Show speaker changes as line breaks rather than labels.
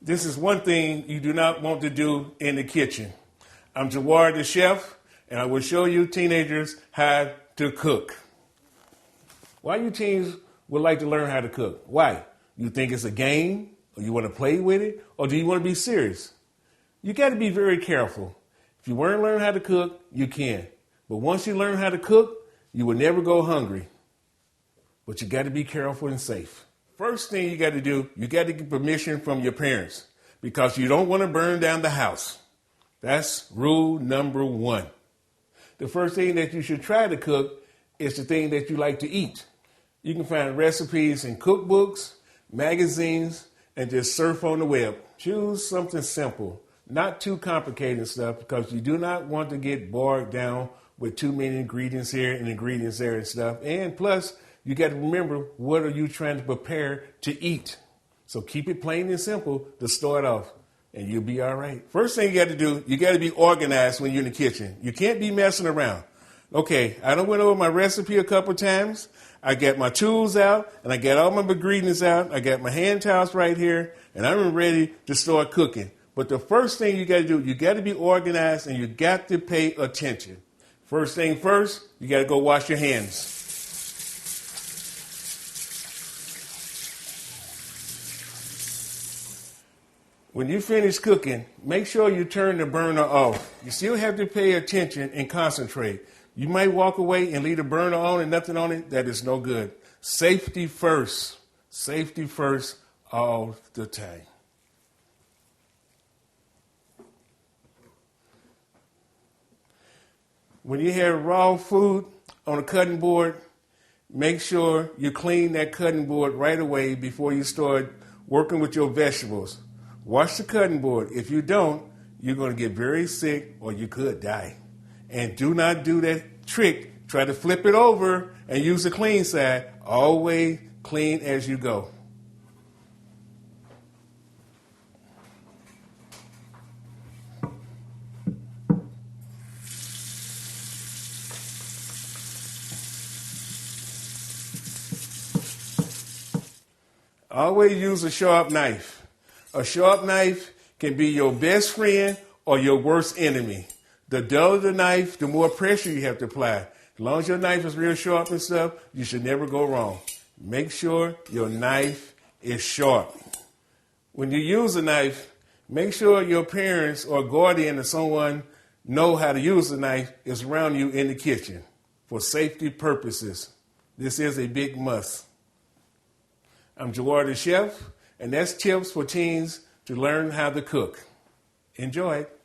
This is one thing you do not want to do in the kitchen. I'm Jawar the chef, and I will show you teenagers how to cook. Why you teens would like to learn how to cook? Why? You think it's a game, or you want to play with it, or do you want to be serious? You got to be very careful. If you want to learn how to cook, you can. But once you learn how to cook, you will never go hungry. But you got to be careful and safe. First thing you got to do, you got to get permission from your parents because you don't want to burn down the house. That's rule number one. The first thing that you should try to cook is the thing that you like to eat. You can find recipes in cookbooks, magazines, and just surf on the web. Choose something simple, not too complicated stuff, because you do not want to get bogged down with too many ingredients here and ingredients there and stuff. And plus, you got to remember, what are you trying to prepare to eat? So keep it plain and simple to start off, and you'll be all right. First thing you got to do, you got to be organized when you're in the kitchen. You can't be messing around. Okay, I done went over my recipe a couple times. I got my tools out, and I got all my ingredients out. I got my hand towels right here, and I'm ready to start cooking. But the first thing you got to do, you got to be organized, and you got to pay attention. First thing first, you got to go wash your hands. When you finish cooking, make sure you turn the burner off. You still have to pay attention and concentrate. You might walk away and leave the burner on and nothing on it. That is no good. Safety first. Safety first all the time. When you have raw food on a cutting board, make sure you clean that cutting board right away before you start working with your vegetables. Wash the cutting board. If you don't, you're going to get very sick or you could die. And do not do that trick. Try to flip it over and use the clean side. Always clean as you go. Always use a sharp knife. A sharp knife can be your best friend or your worst enemy. The duller the knife, the more pressure you have to apply. As long as your knife is real sharp and stuff, you should never go wrong. Make sure your knife is sharp. When you use a knife, make sure your parents or guardian or someone know how to use the knife is around you in the kitchen for safety purposes. This is a big must. I'm Jawar the chef, and that's tips for teens to learn how to cook. Enjoy it.